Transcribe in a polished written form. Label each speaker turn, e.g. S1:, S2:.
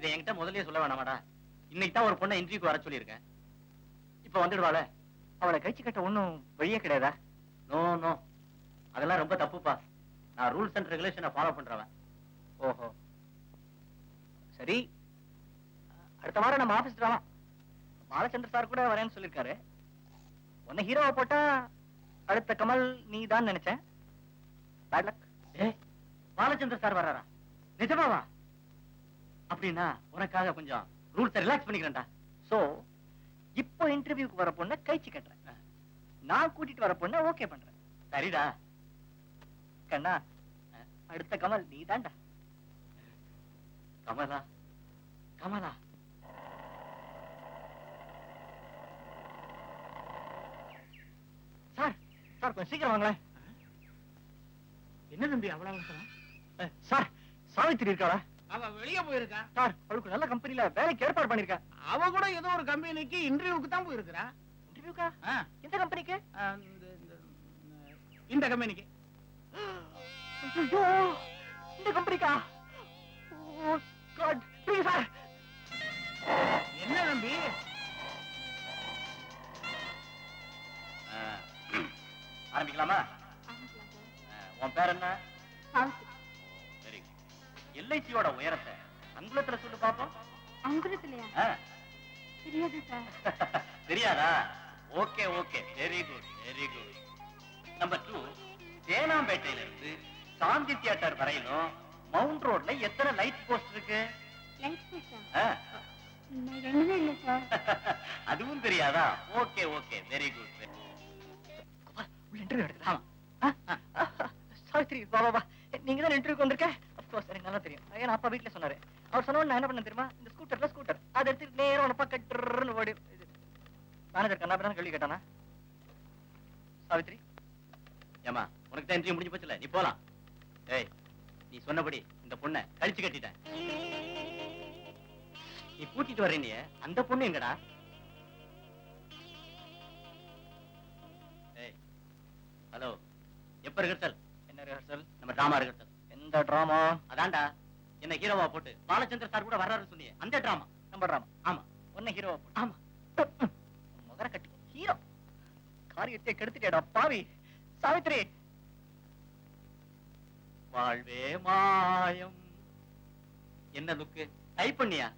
S1: இதை என்கிட்ட முதல்லயே சொல்ல வேணாமாடா? இன்னைக்கு தான் ஒரு பொண்ணை இன்டர்வியூக்கு வர சொல்லியிருக்கேன். இப்ப வந்துடுவாள?
S2: அவளை கழிச்சு கட்ட ஒண்ணும் வழியே கிடையாதா?
S1: நோ நோ, அதெல்லாம் ரொம்ப தப்புப்பா. நான் ரூல்ஸ் அண்ட் ரெகுலேஷனை ஃபாலோ பண்றவன்.
S2: ஓஹோ, சரி. அடுத்த வாரம் நம்ம ஆபீஸ் வரலாம். பாலச்சந்திர சார் கூட வரேன்னு சொல்லிருக்காரு. உன்னை ஹீரோவை போட்டா அடுத்த கமல் நீ தான் நினைச்சேன். Bad luck.
S1: பாலச்சந்திர சார் வர்றாரா? நிஜமாவா? அப்படின்னா உனக்காக கொஞ்சம் ரூல்ஸை ரிலாக்ஸ் பண்ணிக்கிறேன்டா.
S2: சோ இப்போ இன்டர்வியூக்கு வர பொண்ணை கைச்சு கட்டுறேன். நான் கூட்டிட்டு வர பொண்ணை ஓகே பண்றேன்.
S1: சரிடா.
S2: கண்ணா, அடுத்த கமல் நீ தான்டா.
S1: கமலா? கமலா?
S2: சார், சார் கொஞ்சம் சீக்கிரம் வாங்களேன்.
S3: என்ன தம்பி அவ்வளவு
S2: சார், சாவித்திரி இருக்காளா?
S3: அவ வெளியே போயிருக்கா
S2: சார். அவளுக்கு நல்ல கம்பெனில வேலைக்கு ஏற்பாடு பண்ணிருக்கேன்.
S3: அவ கூட ஏதோ ஒரு கம்பெனிக்கு இன்டர்வியூக்கு தான் போயிருக்கிறா.
S2: இன்டர்வியூக்கா? எந்த கம்பெனிக்கு?
S3: இந்த கம்பெனிக்கு.
S2: ஐயோ, இந்த கம்பெனிக்கா? ஓ காட், ப்ளீஸ் சார்.
S3: என்ன தம்பி?
S1: ஆரம்பிக்கலாமா? உன் பேர் என்ன? சரி. எல்ஐசியோட உயரத்தை அங்குலத்துல சொல்லு பாப்போம்.
S4: அங்குலத்திலயா? தெரியாது சார்.
S1: தெரியாதா? Okay okay, very good very good. Number 2, தேனாம்பேட்டையில இருந்து சாந்தி தியேட்டர் வரையிலும் மவுண்ட் ரோட்ல எத்தனை லைட் போஸ்ட் இருக்கு?
S4: லைட் போஸ்டா? ரெண்டுமே இல்ல சார்.
S1: அதுவும் தெரியாதா? Okay okay, very good.
S2: Interview எடுக்கலாம். சாவித்ரி, வா வா வா. நீங்க தான் இன்டர்வியூக்கு வந்திருக்க? அப்கோர்ஸ் எனக்கு நல்லா தெரியும். ஏன்னா அப்பா வீட்டுல சொன்னாரு. அவர் சொன்ன நான் என்ன பண்ண தெரியுமா? இந்த ஸ்கூட்டர் அதை எடுத்து நேரம் உனப்பா கட்டுன்னு ஓடி. மேனேஜர் கண்ணா தான் கேள்வி கேட்டானா? சாவித்ரி,
S1: ஏமா உனக்கு தான் இன்டர்வியூ முடிஞ்சு போச்சுல, நீ போலாம். ஏய், நீ சொன்னபடி இந்த பொண்ணை கழிச்சு கட்டிட்டேன். நீ கூட்டிட்டு வர்ற நீ அந்த பொண்ணு எங்கடா? ஏய், ஹலோ, எப்ப ரிஹர்சல்?
S2: என்ன ரிஹர்சல்?
S1: நம்ம டிராமா ரிஹர்சல்.
S2: எந்த டிராமா?
S1: அதான்டா, என்ன ஹீரோவா போட்டு பாலச்சந்திர சார் கூட வர்றாரு சொன்னியே, அந்த டிராமா.
S2: நம்ம டிராமா?
S1: ஆமா.
S2: உன்ன ஹீரோவா போட்டு?
S1: ஆமா.
S2: முகர கட்டி ஹீரோ காரியத்தை கெடுத்துட்டேடா பாவி. சாவித்ரி,
S1: வாழ்வே மாயம். என்ன லுக்கு டைப் பண்ணியா?